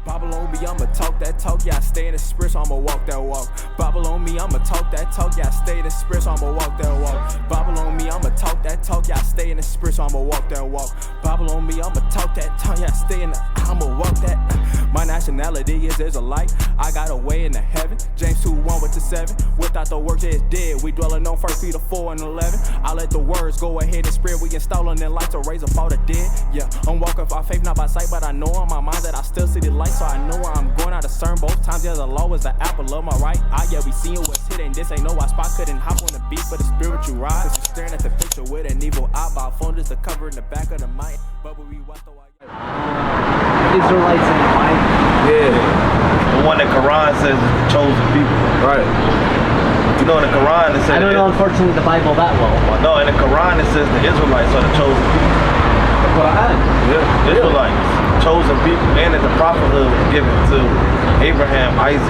Bible on me, I'ma talk that talk, yeah, I stay in the spirit, so I'ma walk that walk. Bible on me, I'ma talk that talk, yeah, I stay in the spirit, so I'ma walk that walk. Bible on me, I'ma talk that talk, yeah, I stay in the spirit, so I'ma walk that walk. Bible on me, I'ma talk that talk, yeah, I stay in the, I'ma walk that. My nationality is there's a light, I got a way into heaven. James 2:1 with the 7, without the works it's dead. We dwelling on 1 Peter 4 and 11. I let the words go ahead and spread, we installing in light to raise up all the dead. Yeah, I'm walking by faith, not by sight, but I know in my mind that I still see the light. So I know where I'm going out of CERN. Both times, yeah, the law is the apple of my right eye. Yeah, we seeing what's hidden. This ain't no why spot couldn't hop on the beat for the spiritual ride. Cause you're staring at the picture with an evil eye. By phone just the cover in the back of the mind. But we watch the Israelites in the Bible. Yeah. The one that Quran says is the chosen people. Right. You know in the Quran it says... I don't know, unfortunately, the Bible that well. No, in the Quran it says the Israelites are the chosen people. The Quran? Yeah, Israelites. Chosen people, and that the prophethood was given to Abraham, Isaac,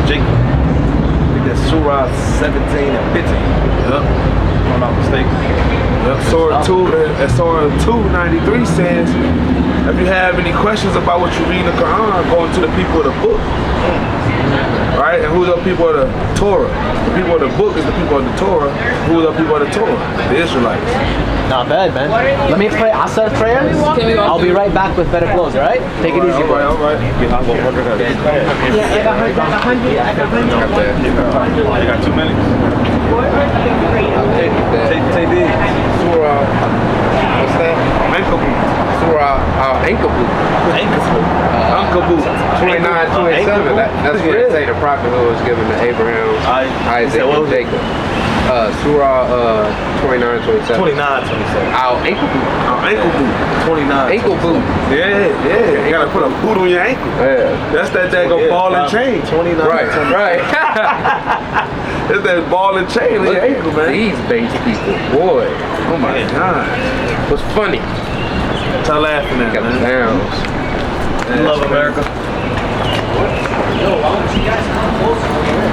Jacob. I think that's Surah 17 and 15. Yep. If I'm not mistaken. Yep. Surah 2:93 says, if you have any questions about what you read in the Quran, go into the people of the book. Right? And who are the people of the Torah? The people of the book is the people of the Torah. Who are the people of the Torah? The Israelites. Not bad, man. Let me pray Asr prayer. I'll be right back with better clothes, alright? Take it easy, boy. All right. Yeah, I got 100. You got 2 minutes. Take these. Surah, what's that? Ankabut. Surah Ankabut. Ankabut. 29:27. That's what they say the prophethood was given to Abraham, Isaac, and Jacob. Surah 29:27. 29:27. Ankabut. Ankle 29. Ankle boot. Yeah. You gotta put a boot on your ankle. Yeah. That's that daggone ball and chain. 29. Right. That's that ball and chain on your ankle, man. These base people, boy. Oh my God. What's funny? Stop laughing at, Got the man. downs. Love America. Yo, why don't you guys come closer over here?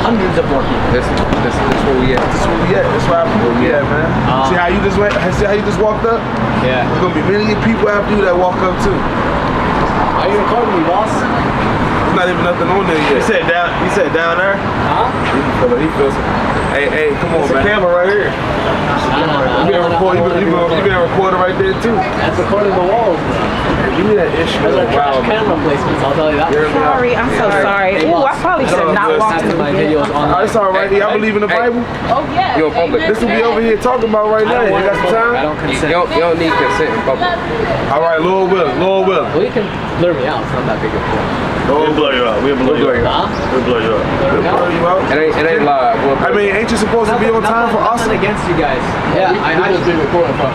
Hundreds of more people. This where we at. That's where we at. That's where we at, man. See how you just went? See how you just walked up? Yeah. There's gonna be many people after you that walk up too. Are you recording me, boss? There's not even nothing on there yet. You said down there? Huh? He feels it. Hey, come on, It's a man. camera right here. You been recording right there too. That's recording the walls. Give me that issue. Those are trash camera placements, I'll tell you that. Sorry, I'm so sorry. Ooh, I probably should not walk to my the videos online. It's all right. Y'all believe in the Bible? Oh, yeah. You're public. This will be over here talking about right now. You got some I time? don't consent. You don't need consent in public. All right, Lord willing. Well, you can blur me out. It's not that big of a deal. We'll blow you up. We'll blow you up. Huh? We'll blow you up. We'll blow you out. It ain't live. I mean, ain't you supposed to be on time for us? Nothing against you guys. Yeah, I just been recording from.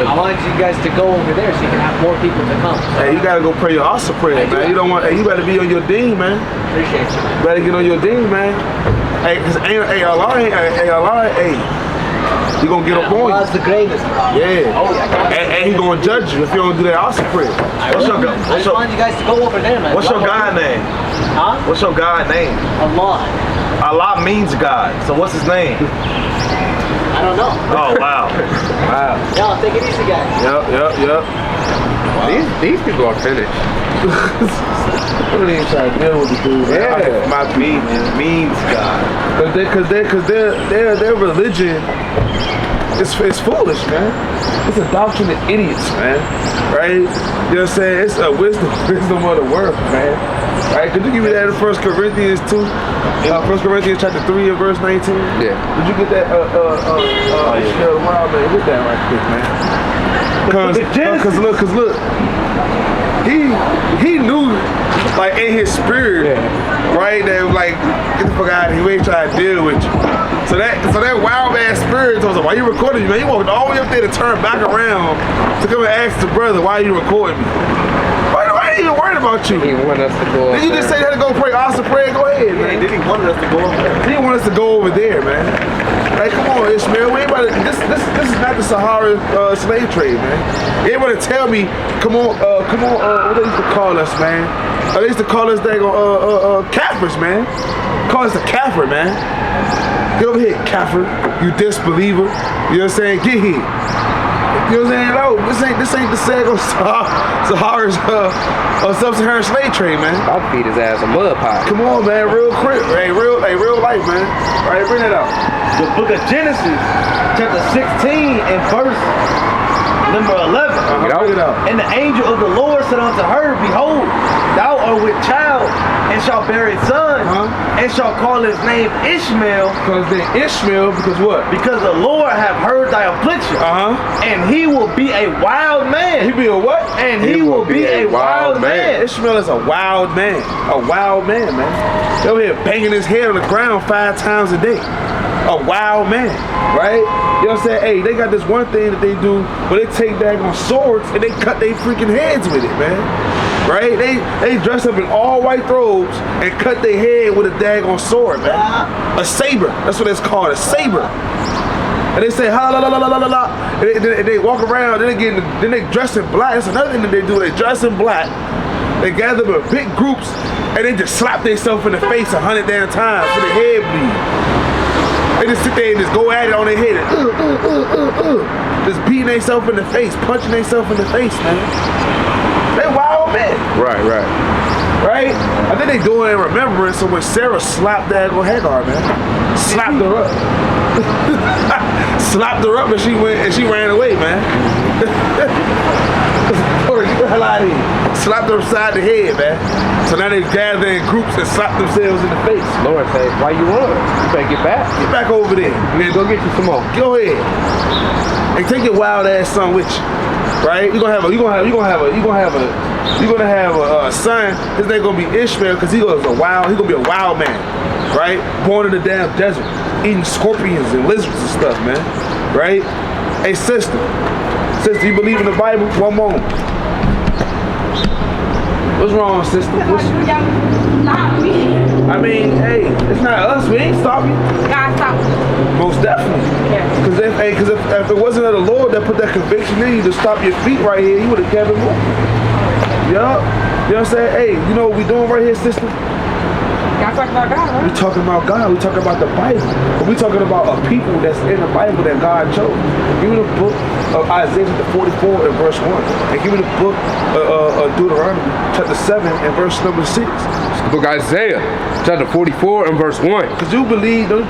I wanted you guys to go over there so you can have more people to come. Hey, you gotta go pray your Asa prayer, man. You don't want. Hey, you better be on your deen, man. Appreciate you. You better get on your deen, man. Hey, cause Allah ain't. He gonna get up on Allah's you. the greatest, bro. Yeah. Oh, yeah. And he gonna judge you if you don't do that Asa prayer. I just wanted you guys to go over there, man. What's your God name? Huh? What's your God name? Allah. Allah means God. So what's his name? I don't know. Oh, wow. Wow. Yo, take it easy, guys. Yep. These people are finished. What are they trying to deal with the dude? Yeah. My means God. Cause their religion is foolish, man. It's a doctrine of idiots, man. Right? You know what I'm saying? It's a wisdom of the world, man. Right? Could you give me that in 1 Corinthians 2? 1 Corinthians chapter 3 and verse 19? Yeah. Did you get that? Wild man, hit that right quick, man. Cause look. He knew, like in his spirit, right? That like, get the fuck out of here. We ain't trying to deal with you. So that wild man spirit told him, why you recording me, man? You walked all the way up there to turn back around to come and ask the brother, why are you recording me? Why ain't even worried about you? He wanted us to go. Did you just say you had to go pray Asa prayer? Go ahead, man. Did he want us to go over there? He didn't want us to go over there, man. Like, come on, Ishmael. We ain't about to, this is not the Sahara slave trade, man. They ain't want to tell me, come on, what they used to call us, man? They used to call us Kafirs, man. Call us a Kafir, man. Get over here, Kafir, you disbeliever. You know what I'm saying? Get here. You know what I'm saying? No, this ain't the Saharan sub-Saharan slave trade, man. I'll feed his ass a mud pie. Come on, man, real life, man. All right, bring that out. The book of Genesis, chapter 16 and verse number 11. Bring it out. And the angel of the Lord said unto her, Behold, thou art with child, and shall bear a son, and shall call his name Ishmael. Because then Ishmael, because what? Because the Lord have heard thy affliction. And he will be a wild man. He be a what? And he will be a wild man. Ishmael is a wild man. A wild man, man. They over here banging his head on the ground 5 times a day. A wild man, right? You know what I'm saying? Hey, they got this one thing that they do where they take daggone swords and they cut their freaking heads with it, man. Right? They dress up in all white robes and cut their head with a daggone sword, man. A saber. That's what it's called, a saber. And they say ha la la la la la la, and they walk around. Then they dress in black. That's another thing that they do. They dress in black. They gather in big groups and they just slap themselves in the face 100 damn times till the head bleed. They just sit there and just go at it on their head, just beating themselves in the face, punching themselves in the face, man. They wild men. Right. Right? I think they do it in remembrance of when Sarah slapped that little Hagar, man. Slapped her up. Slapped her up and she ran away, man. Get the hell out of here. Slapped her upside the head, man. So now they gather in groups and slap themselves in the face. Lord says, why you run? You better get back. Get back over there. Man, go get you some more. Go ahead. And take your wild ass son with you. Right? You're gonna have a son. His name gonna be Ishmael because he's gonna be a wild man. Right? Born in the damn desert. Eating scorpions and lizards and stuff, man. Right? Hey, sister, you believe in the Bible? One moment. What's wrong, sister? Stop me. I mean, hey, it's not us. We ain't stopping you. God, stop me. Most definitely. Yeah. Because if it wasn't of the Lord that put that conviction in you to stop your feet right here, he would have kept it moving. Yup. You know what I'm saying? Hey, you know what we doing right here, sister? Y'all talking about God, right? We talking about God. We talking about the Bible. But we talking about a people that's in the Bible that God chose. Give me the book of Isaiah 44 and verse 1. And give me the book of Deuteronomy chapter 7 and verse number 6. The book of Isaiah chapter 44 and verse 1. Because don't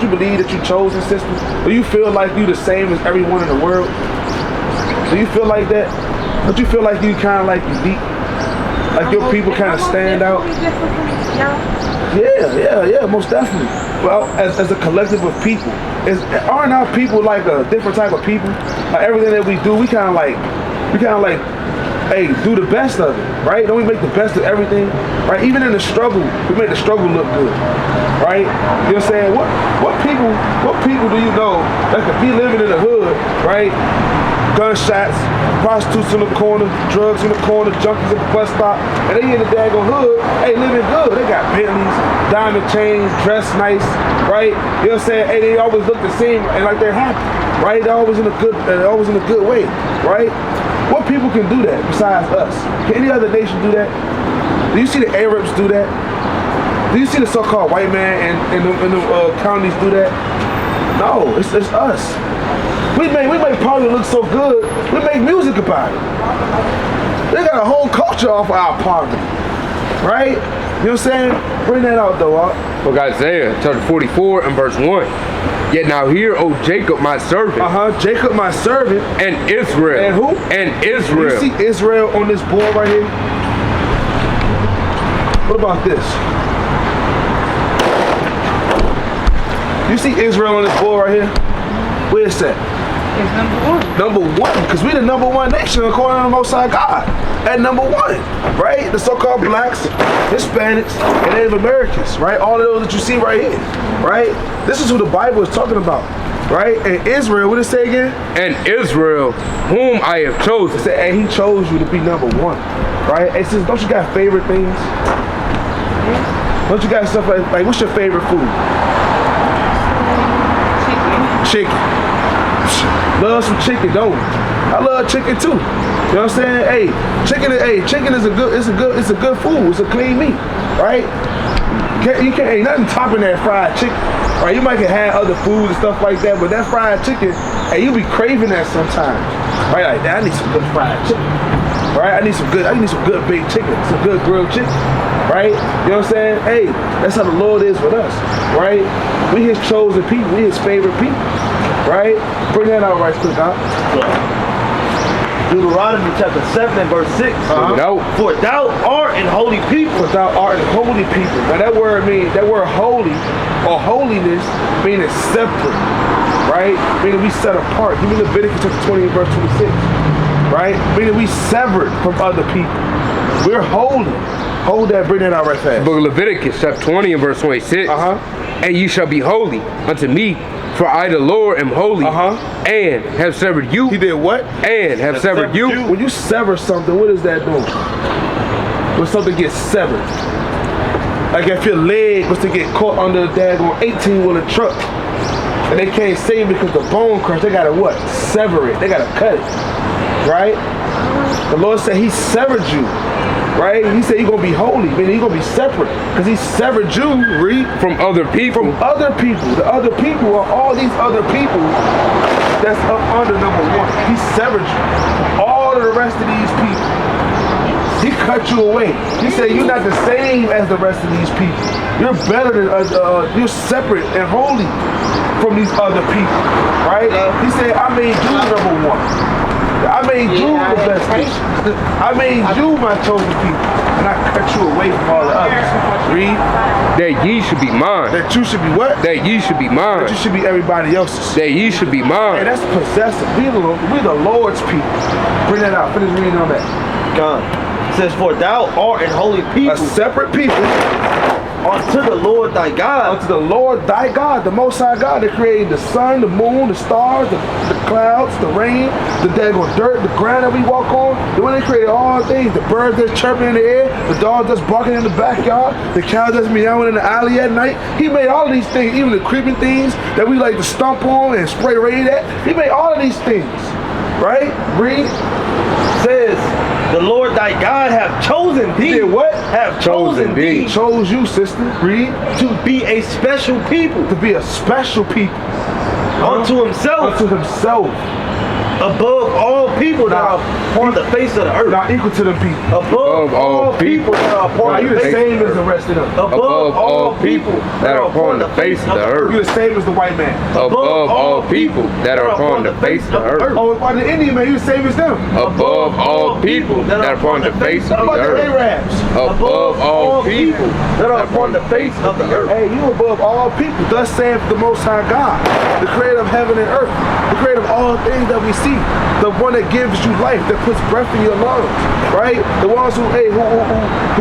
you believe that you chosen, sister? Do you feel like you the same as everyone in the world? Do you feel like that? Don't you feel like you kind of like unique? Like your people kind of stand out? Yeah, most definitely. Well, as a collective of people, aren't our people like a different type of people? Like everything that we do, we kind of like, hey, do the best of it, right? Don't we make the best of everything, right? Even in the struggle, we make the struggle look good, right? You know what I'm saying? What people do you know that could be living in the hood, right? Gunshots, prostitutes in the corner, drugs in the corner, junkies at the bus stop, and they in the daggone hood, hey, living good. They got Bentleys, diamond chains, dressed nice, right? You know what I'm saying? Hey, they always look the same and like they're happy, right? They're always in a good way, right? What people can do that besides us? Can any other nation do that? Do you see the Arabs do that? Do you see the so-called white man and the counties do that? No, it's us. We make poverty look so good, we make music about it. They got a whole culture off of our poverty, right? You know what I'm saying? Bring that out though, Book of Isaiah chapter 44 and verse 1. Yet now hear, O Jacob, my servant. Jacob, my servant. And Israel. And who? And Israel. You see Israel on this board right here? What about this? You see Israel on this board right here? Where's that? It's number one, because we the number one nation according to the Most High God. At number one, right? The so-called blacks, Hispanics, and Native Americans, right? All of those that you see right here, right? This is who the Bible is talking about, right? And Israel, what did it say again? And Israel, whom I have chosen. It said, and he chose you to be number one, right? It says, don't you got favorite things? Don't you got stuff like what's your favorite food? Chicken. Love some chicken, don't we? I love chicken too. You know what I'm saying? Hey, chicken is a good food. It's a clean meat, right? Ain't nothing topping that fried chicken. Right? You might can have other foods and stuff like that, but that fried chicken, hey, you be craving that sometimes. Right? Like that, I need some good fried chicken. Right? I need some good baked chicken, some good grilled chicken. Right? You know what I'm saying? Hey, that's how the Lord is with us. Right? We his chosen people, we his favorite people. Right? Bring that out right quick, huh? Deuteronomy chapter 7 and verse 6. For thou art an holy people. For thou art an holy people. Now that word holy or holiness meaning separate. Right? Meaning we set apart. Give me Leviticus chapter 20 and verse 26. Right? Meaning we severed from other people. We're holy. Hold that, bring that out right fast. Book of Leviticus chapter 20 and verse 26. And you shall be holy unto me, for I the Lord am holy, and have severed you. He did what? And have severed you. When you sever something, what is that doing? When something gets severed. Like if your leg was to get caught under a daggone 18-wheeler truck, and they can't save it because the bone crushed, they gotta what? Sever it. They gotta cut it. Right? The Lord said he severed you. Right? He said he's going to be holy, meaning he's going to be separate. Because he severed you, read, from other people. From other people. The other people are all these other people that's up under number one. He severed you from all of the rest of these people. He cut you away. He said you're not the same as the rest of these people. You're better than, you're separate and holy from these other people. Right? He said, I made you number one. I made you the best people. I made you my chosen people. And I cut you away from all the others. Read. That ye should be mine. That you should be what? That ye should be mine. That you should be everybody else's. That ye should be mine. And that's possessive. We the Lord's people. Bring that out. Finish reading on that. God. It says, for thou art an holy people. A separate people. Unto the Lord thy God. Unto the Lord thy God, the Most High God that created the sun, the moon, the stars, the clouds, the rain, the daggone dirt, the ground that we walk on. The one that created all things, the birds that's chirping in the air, the dogs that's barking in the backyard, the cows that's meowing in the alley at night. He made all of these things, even the creeping things that we like to stomp on and spray rain at. He made all of these things. Right? Read. Says, the Lord thy God have chosen thee. Did what? Have chosen thee. Chose you, sister. Read. To be a special people. To be a special people. Unto himself. Unto himself. Above all people that are upon the face of the earth. Not equal to them people. Above all people that are upon the face of the earth. You're the same as the rest of them. Above all people that are upon the face of the earth. You're the same as the white man. Above all people that are upon the face of the earth. Oh, by the Indian man, you're the same as them. Above all people that are upon the face of the earth. The Arabs. Above all people that are upon the face of the earth. Hey, you above all people. Thus saith the Most High God, the creator of heaven and earth, the creator of all things that we see, the one that gives you life, that puts breath in your lungs, right? The ones who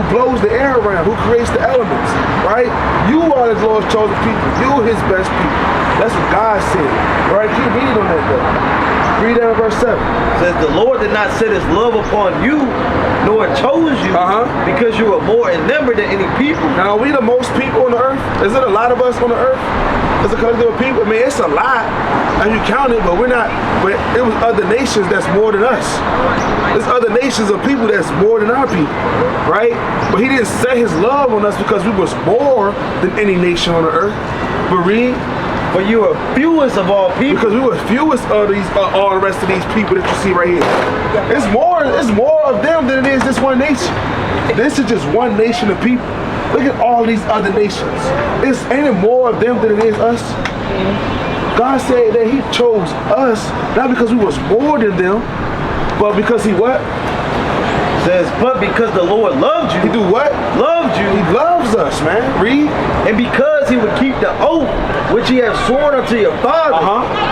blows the air around, who creates the elements, right? You are the Lord's chosen people. You his best people. That's what God said. All right, keep reading on that though. Read that in verse 7. It says, the Lord did not set his love upon you, nor chose you, because you are more in number than any people. Now, are we the most people on the earth? Is it a lot of us on the earth? As a collective of people? I mean, it's a lot, as you count it, but we're not, but it was other nations that's more than us. There's other nations of people that's more than our people, right? But he didn't set his love on us because we was more than any nation on the earth. But read. For you are fewest of all people. Because we were fewest of these, all the rest of these people that you see right here. It's more of them than it is this one nation. This is just one nation of people. Look at all these other nations. Ain't it more of them than it is us? God said that he chose us, not because we was more than them, but because he what? Says, but because the Lord loved you. He do what? Loved you. He loves us, man. Read. And because he would keep the oath which he has sworn unto your father,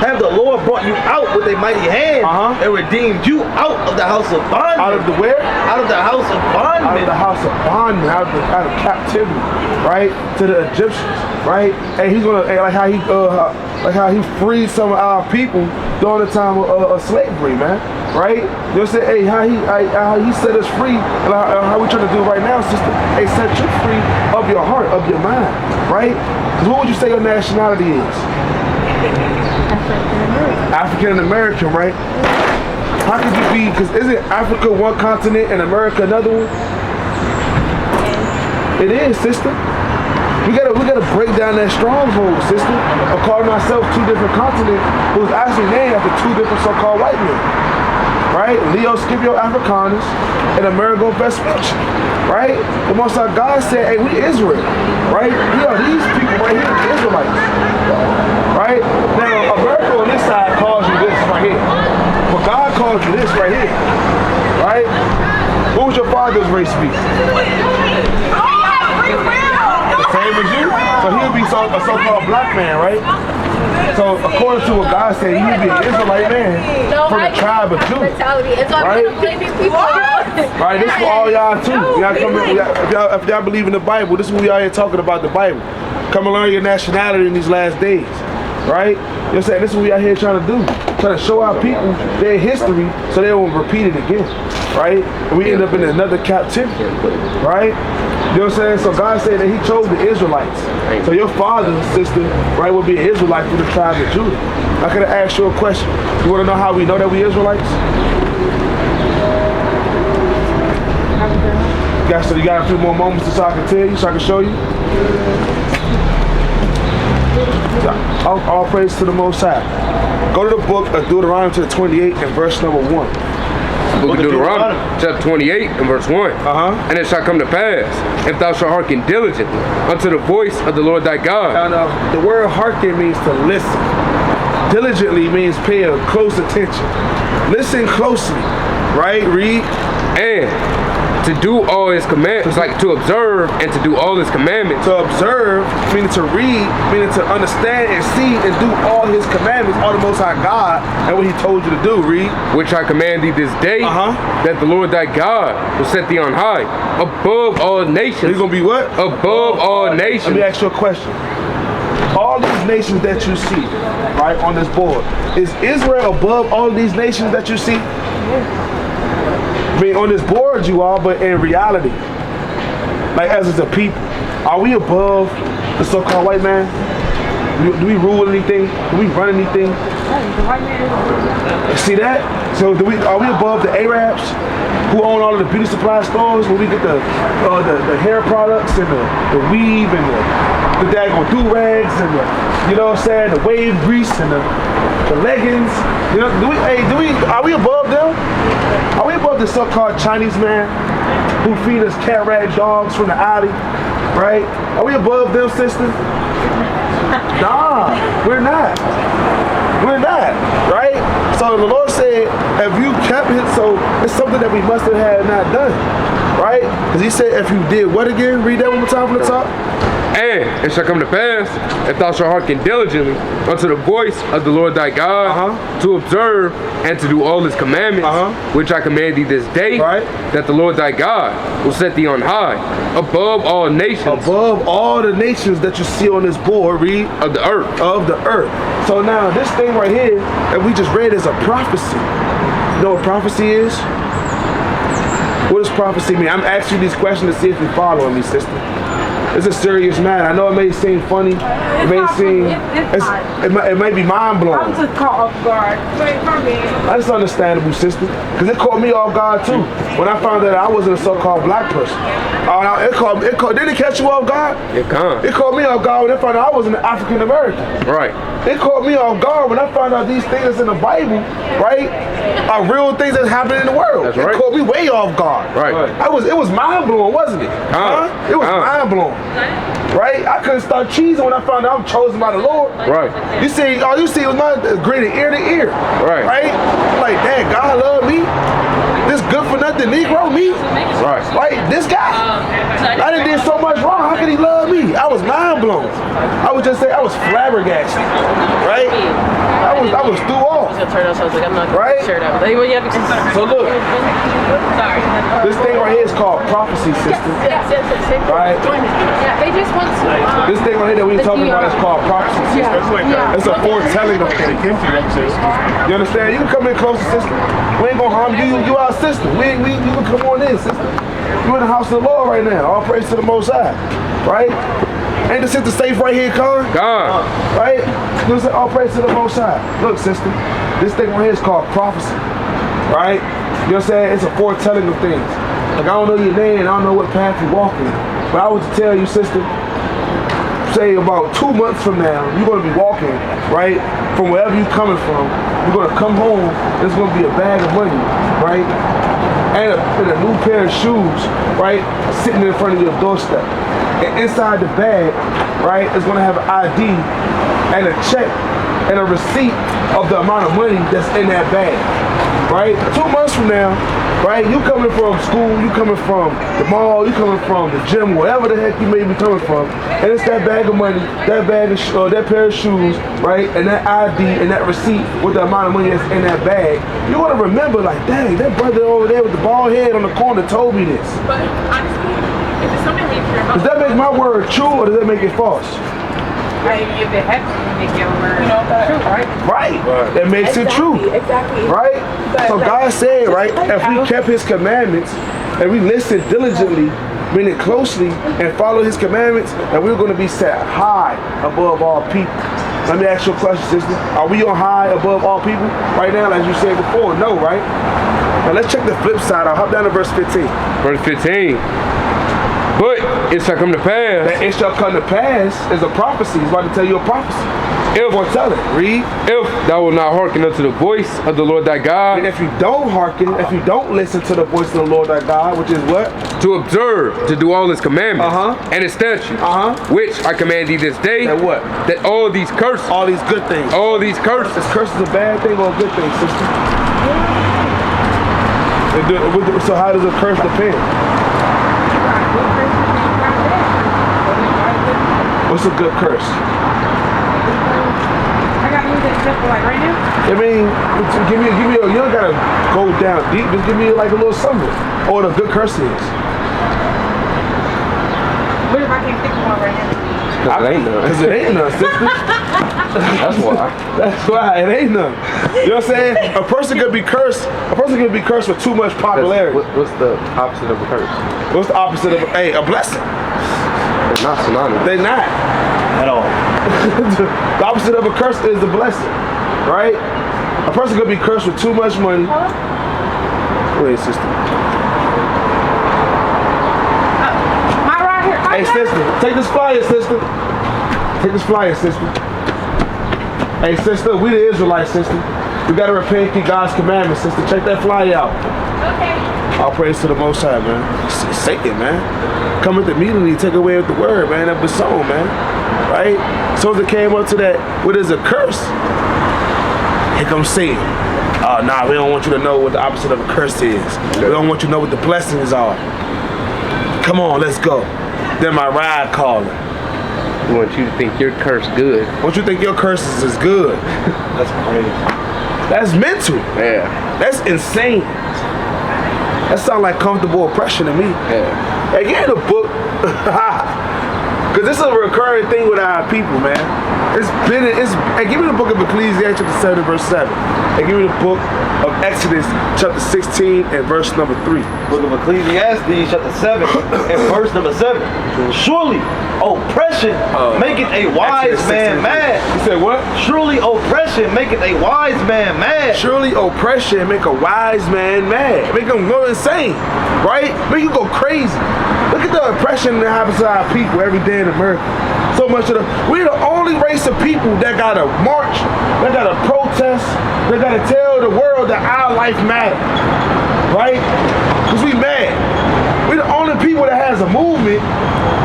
have the Lord brought you out with a mighty hand and redeemed you out of the house of bondmen. Out of the where? Out of the house of bondmen. Out of the house of bondmen. Out of captivity, right? To the Egyptians, right? And he's gonna like how he freed some of our people during the time of slavery, man. Right? You'll say, hey, how he set us free, and how we trying to do right now, sister. Hey, set you free of your heart, of your mind, right? Because what would you say your nationality is? African American, right? How could you be? Because isn't Africa one continent and America another one? It is, sister. We gotta break down that stronghold, sister, of calling ourselves two different continents, who's actually named after two different so-called white men. right? Leo Scipio Africanus, and Amerigo Vespucci, right? The Most High God said, hey, we Israel, right? These people right here, the Israelites, right? Now, America on this side calls you this right here, but God calls you this right here, right? What would your father's race be? The same as you? So he'll be a so-called black man, right? So according to what God said, he'd be an Israelite man from the tribe of Judah. Right? Right, this is for all y'all too. If y'all believe in the Bible, this is what we out here talking about the Bible. Come and learn your nationality in these last days. Right? You know what I'm saying? This is what we out here trying to do. Trying to show our people their history so they won't repeat it again. Right? And we end up in another captivity. Right? You know what I'm saying? So God said that he chose the Israelites. So your father, sister, right, would be an Israelite from the tribe of Judah. I could have asked you a question. You want to know how we know that we Israelites? So you got a few more moments so I can tell you, so I can show you? All praise to the Most High. Go to the book of Deuteronomy to the 28 and verse number 1. Book of Deuteronomy, chapter 28 and verse 1. And it shall come to pass, if thou shalt hearken diligently unto the voice of the Lord thy God. Now, the word hearken means to listen. Diligently means pay a close attention. Listen closely, right? Read. And to do all his commandments, like to observe and to do all his commandments. To observe, meaning to read, meaning to understand and see and do all his commandments, all the Most High God, and what he told you to do. Read. Which I command thee this day, that the Lord thy God will set thee on high, above all nations. He's going to be what? Above all nations. Let me ask you a question. All these nations that you see, right, on this board, is Israel above all these nations that you see? I mean, on this board you are, but in reality, like as a people, are we above the so-called white man? Do we rule anything? Do we run anything? See that? So are we above the Arabs who own all of the beauty supply stores where we get the hair products and the weave and the daggone do-rags and you know what I'm saying, the wave grease and the leggings? You know, are we above them? Are we above the so-called Chinese man who feed us cat rag dogs from the alley? Right? Are we above them, sister? Nah, we're not. We're not, right? So the Lord said, if you kept it, so it's something that we must have had not done, right? Because he said, if you did what again? Read that one more time from the top. And it shall come to pass, if thou shalt hearken diligently unto the voice of the Lord thy God, to observe and to do all his commandments, which I command thee this day, that the Lord thy God will set thee on high, above all nations. Above all the nations that you see on this board, read. Of the earth. Of the earth. So now this thing right here that we just read is a prophecy. You know what prophecy is? What does prophecy mean? I'm asking you these questions to see if you're following me, sister. It's a serious matter. I know it may seem funny. It may seem, it may be mind blowing. I'm just caught off guard. Wait for me. That's understandable, sister. Because it caught me off guard too. When I found out I wasn't a so-called black person. Didn't it catch you off guard? It can't. It caught me off guard when I found out I wasn't an African American. Right. It caught me off guard when I found out these things in the Bible, right, are real things that happen in the world. That's right. It caught me way off guard. Right. It was mind blowing, wasn't it? It was mind blowing. Right? I couldn't start cheesing when I found out I'm chosen by the Lord. Right. You see, all you see was my gritty ear to ear. Right. Right? Like, dang, God love me. This good for nothing Negro, me. Right. Right? This guy. I done did so much wrong. How could he love me? I was mind blown. I would just say I was flabbergasted. Right? I was threw off. Right? So look. This thing right here is called prophecy, sister. Right? This thing right here that we're talking about is called prophecy, sister. It's a foretelling of things. You understand? You can come in closer, sister. We ain't gonna harm you. You our sister. You can come on in, sister. You in the house of the Lord right now. All praise to the Most High. Right? Ain't the sister safe right here, Con? God. Right? You know, all praise to the Most High. Look, sister. This thing right here is called prophecy. Right? You know what I'm saying? It's a foretelling of things. Like, I don't know your name, I don't know what path you're walking. But I want to tell you, sister, say about 2 months from now, you're gonna be walking, right? From wherever you're coming from, you're gonna come home, there's gonna be a bag of money, right? And a new pair of shoes, right? Sitting in front of your doorstep. And inside the bag, right, is gonna have an ID and a check and a receipt of the amount of money that's in that bag, right? 2 months from now, right, you coming from school, you coming from the mall, you coming from the gym, wherever the heck you may be coming from, and it's that bag of money, that bag of that pair of shoes, right, and that ID and that receipt with the amount of money that's in that bag. You're gonna remember, like, dang, that brother over there with the bald head on the corner told me this. But honestly, if it's something we care about, Does that make my word true or does that make it false? maybe if it happens to make your word true, right? Right. That makes it true. Exactly. Right? So God said, right, if we kept his commandments and we listened diligently, meaning closely, and follow his commandments, that we're going to be set high above all people. Let me ask you a question, sister. Are we on high above all people right now, as you said before? No, right? Now let's check the flip side. I'll hop down to verse 15. Verse 15. But it shall come to pass. That it shall come to pass is a prophecy. He's about to tell you a prophecy. If one tell it, read. If thou wilt not hearken unto the voice of the Lord thy God, And if you don't hearken, if you don't listen to the voice of the Lord thy God, which is what? to observe, to do all his commandments and his statutes, which I command thee this day, That what? that all these curses, All these good things. all these curses, Is curses a bad thing or a good thing, sister? So how does a curse depend? What's a good curse? I got to use an example like right now. I mean, give me you don't gotta go down deep, just give me like a little summary. Or what a good curse is. What if I can't think of one right now? because it ain't none. Because it ain't none, sister. That's why. That's why it ain't none. You know what I'm saying? A person could be cursed with too much popularity. What's the opposite of a curse? What's the opposite of a blessing? It's not synonymous. They're not. At all. The opposite of a curse is a blessing, right? A person could be cursed with too much money. Wait, sister. My right here. Hey, sister, take this flyer, sister. Take this flyer, sister. Hey, sister, we the Israelites, sister. We gotta repent, keep God's commandments, sister. Check that flyer out. Okay. All praise to the Most High, man. Satan, man. Cometh immediately, take away with the word, man, of the soul, man. Right? So as it came up to that, what is a curse? Here comes Satan. Oh, nah, we don't want you to know what the opposite of a curse is. We don't want you to know what the blessings are. Come on, let's go. Then my ride calling. We want you to think your curse good. What you think your curses is good? That's crazy. That's mental. Yeah. That's insane. That sounds like comfortable oppression to me. Yeah. Hey, give me the book. Because this is a recurring thing with our people, man. Hey, give me the book of Ecclesiastes chapter 7 verse 7. Hey, give me the book of Exodus chapter 16 and verse number 3. Book of Ecclesiastes, chapter 7, and verse number 7. Surely oppression maketh a wise Exodus man 16. mad. You said what? Surely oppression maketh a wise man mad. Surely oppression make a wise man mad. Make him go insane, right? Make you go crazy. Look at the oppression that happens to our people every day in America. So much of we're the only race of people that gotta march, that gotta protest, that gotta tell the world that our life matters, right? Because we mad. We're the only people that has a movement,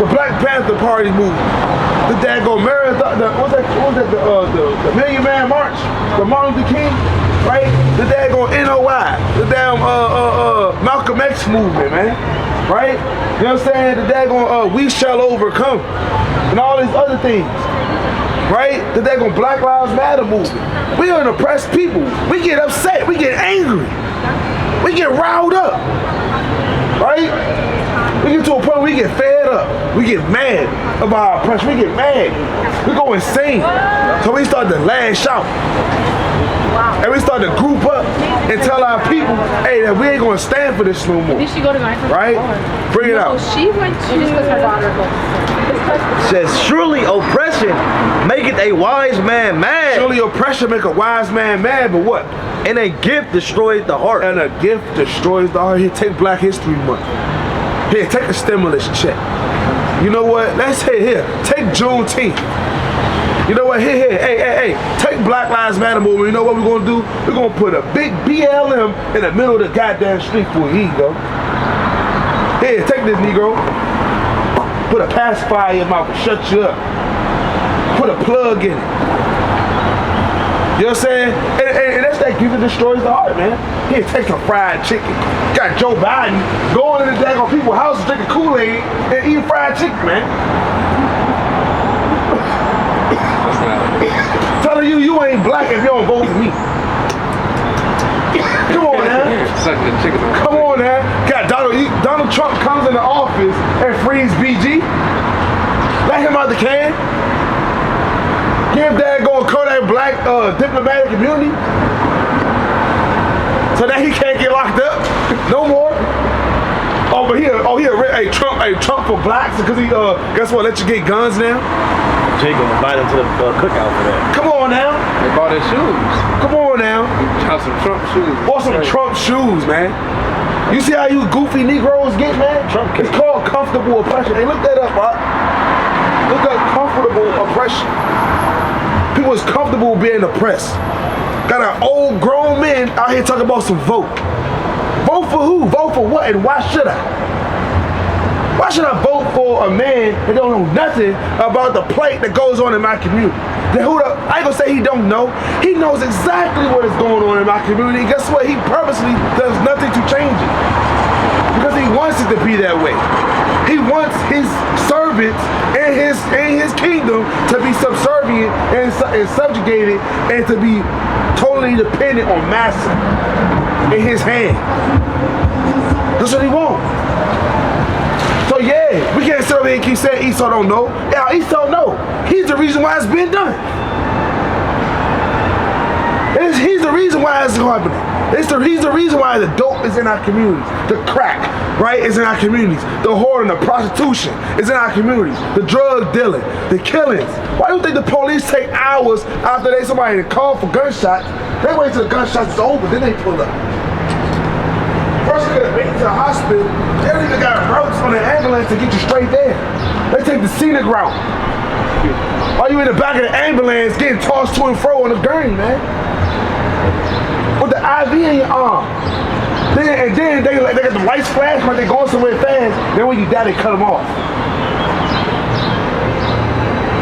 the Black Panther Party movement. The daggone marathon, the Million Man March, the Martin Luther King, right? The daggone NOI, the damn Malcolm X movement, man, right? You know what I'm saying? The daggone We Shall Overcome, and all these other things, right? The daggone Black Lives Matter movement. We are an oppressed people. We get upset, we get angry, we get riled up, right? We get to a point where we get fed up. We get mad about our oppression. We get mad. We go insane. So we start to lash out. And we start to group up and tell our people, hey, that we ain't gonna stand for this no more. Did she go to my Right? Bring it out. She went to her daughter. Says, surely oppression maketh a wise man mad. Surely oppression make a wise man mad, but what? And a gift destroys the heart. And a gift destroys the heart. Here, take Black History Month. Here, take a stimulus check. You know what? Let's say here. Take Juneteenth. You know what? Here. Hey. Take Black Lives Matter movement. You know what we're gonna do? We're gonna put a big BLM in the middle of the goddamn street for you. Here you go. Here, take this, Negro. Put a pacifier in your mouth and shut you up. Put a plug in it. You know what I'm saying? And that's that gives and destroys the heart, man. Here, take some fried chicken. Got Joe Biden going in the daggone people's houses drinking Kool-Aid and eating fried chicken, man. Telling you ain't black if you don't vote for me. Come on now. Come on now. Got Donald Trump comes into office and frees BG. Let him out the can. Give that going Kodak Black diplomatic immunity so that he can't get locked up no more. Trump for blacks because he guess what? Let you get guns now. Jacob invited him to the cookout for that. Come on now. They bought his shoes. Come on now. Bought some Trump shoes. Bought some Trump shoes, man. You see how you goofy Negroes get, man? It's called comfortable oppression. Hey, look that up, bro. Look up comfortable oppression. People is comfortable being oppressed. Got our old grown men out here talking about some vote. Vote for who? Vote for what? And why should I? Why should I vote for a man that don't know nothing about the plight that goes on in my community? I ain't gonna say he don't know. He knows exactly what is going on in my community. Guess what? He purposely does nothing to change it. Because he wants it to be that way. He wants his servants and his kingdom to be subservient and subjugated and to be totally dependent on massa in his hand. That's what he wants. So yeah, we can't sit over here and keep saying Esau don't know. Yeah, Esau know. He's the reason why it's been done. He's the reason why it's happening. He's the reason why the dope is in our communities. The crack, right, is in our communities. The whoring, the prostitution is in our communities. The drug dealing, the killings. Why do you think the police take hours after somebody call for gunshots? They wait till the gunshots is over, then they pull up. First you gotta make it to the hospital. They don't even got routes on the ambulance to get you straight there. They take the scenic route. While you in the back of the ambulance getting tossed to and fro on the gurney, man. With the IV in your arm. Then they got the lights flash like they going somewhere fast. Then when you die, they cut them off.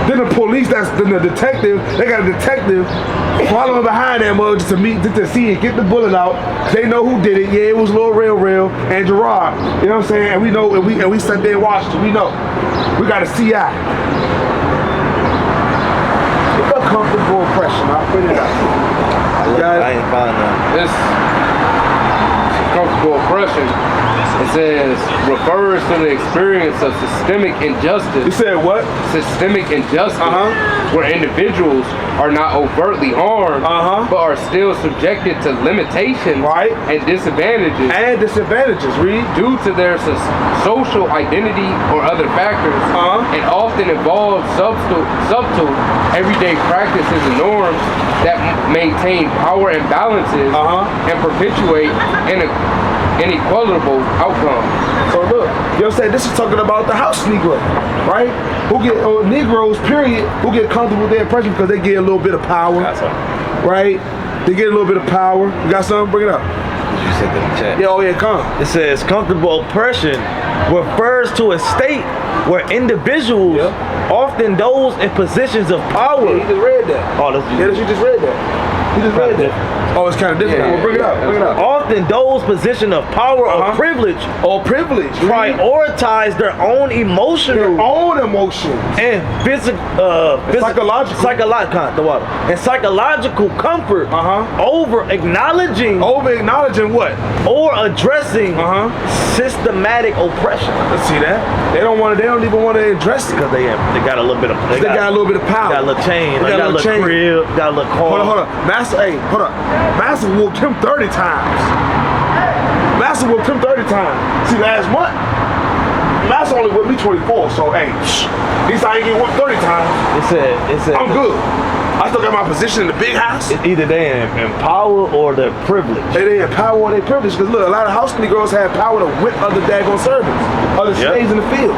Then the police, then the detective, they got a detective following behind that mother just to see it, get the bullet out. They know who did it. Yeah, it was Lil Real and Gerard. You know what I'm saying? And we know, and we sat there and watched it. We know. We got a CI. It's a comfortable oppression. I'll put it out. I ain't find that. This comfortable oppression, it says, refers to the experience of systemic injustice. You said what? Systemic injustice, where individuals are not overtly harmed, but are still subjected to limitations and disadvantages. Read. Due to their social identity or other factors, and often involve subtle everyday practices and norms that maintain power imbalances and perpetuate inequitable outcomes. So look, you know what I'm saying? This is talking about the house Negro, right? Who get Negroes, period, who get comfortable with their oppression because they get a little bit of power, right? They get a little bit of power. You got something? Bring it up. You said that in the chat. Yeah, oh yeah, come. It says comfortable oppression refers to a state where individuals, often those in positions of power. Yeah, he just read that. Oh, you just read that. He just read that. Oh, it's kind of different. Yeah, well, bring it up. Bring it up. Often those position of power or privilege prioritize their own emotions and psychological comfort over acknowledging what? Or addressing systematic oppression. Let's see that. They don't even want to address it because they got a little bit of power. Got a little chain. They got a little crib. Got a little car. Hold on. Master whooped him 30 times. See, last month, Master only whipped me 24, so hey, at least I ain't getting whooped 30 times. It said I'm good. I still got my position in the big house. It's either they in power or they're privileged. They in power or they privilege. Because look, a lot of house Negroes have power to whip other daggone servants, other slaves in the field.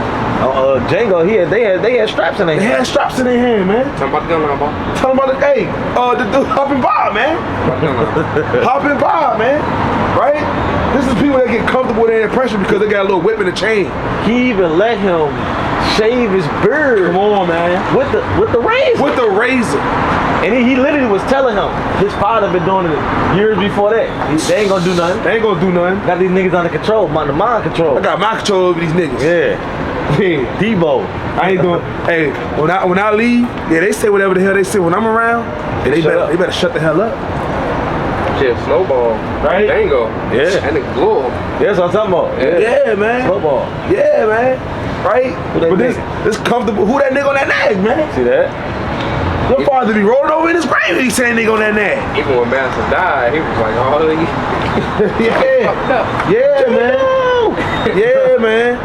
Django, they had straps in their They hand. had straps in their hand, man. Tell them about the gun line, ball. Tell them about the dude Hop and Bob, man. Hop and Bob, man. Right? This is people that get comfortable with their pressure because they got a little whip in the chain. He even let him shave his beard. Come on, man. With the razor. With the razor. And he literally was telling him his father been doing it years before that. They ain't gonna do nothing. They ain't gonna do nothing. Got these niggas under control, the mind control. I got my control over these niggas. Yeah. Debo. I ain't doing. Hey, when I leave, yeah, they say whatever the hell they say when I'm around. Yeah, they better shut the hell up. Shit, Snowball. Right? Dango. Yeah. That nigga blew him. That's what I'm talking about. Yeah, man. Football. Yeah, man. Right? that But this comfortable. Who that nigga on that nag, man? See that? Your father be rolling over in his grave and he saying nigga on that nag. Even when Master died, he was like, oh, Yeah, man. Yeah, man.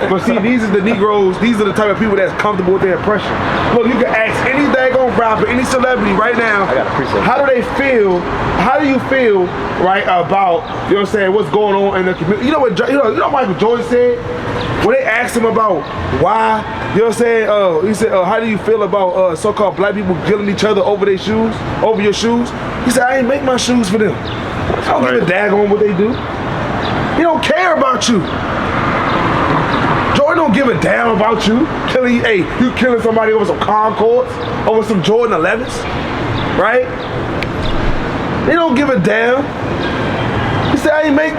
But see, these are the Negroes, these are the type of people that's comfortable with their oppression. Look, you can ask any daggone rapper, any celebrity right now, I got a preset. how do you feel, right, about, you know what I'm saying, what's going on in the community? You know what Michael Jordan said? When they asked him about why, you know what I'm saying, he said, how do you feel about so-called black people killing each other over their shoes, over your shoes? He said, I ain't make my shoes for them. I don't give a daggone what they do. He don't care about you. Jordan don't give a damn about you. You killing somebody over some Concords, over some Jordan 11s, right? They don't give a damn. He said, I ain't make,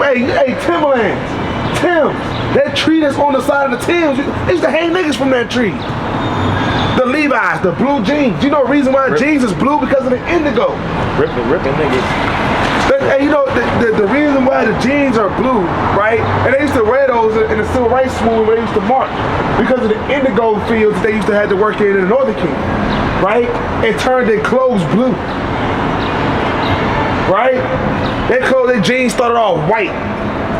Timberlands, Timbs, that tree that's on the side of the Timbs, they used to hang niggas from that tree. The Levi's, the blue jeans. You know the reason why jeans is blue? Because of the indigo. Ripping niggas. And you know, the reason why the jeans are blue, right? And they used to wear those in the civil rights movement when they used to march because of the indigo fields that they used to have to work in the Northern Kingdom, right? And turned their clothes blue, right? Their jeans started off white.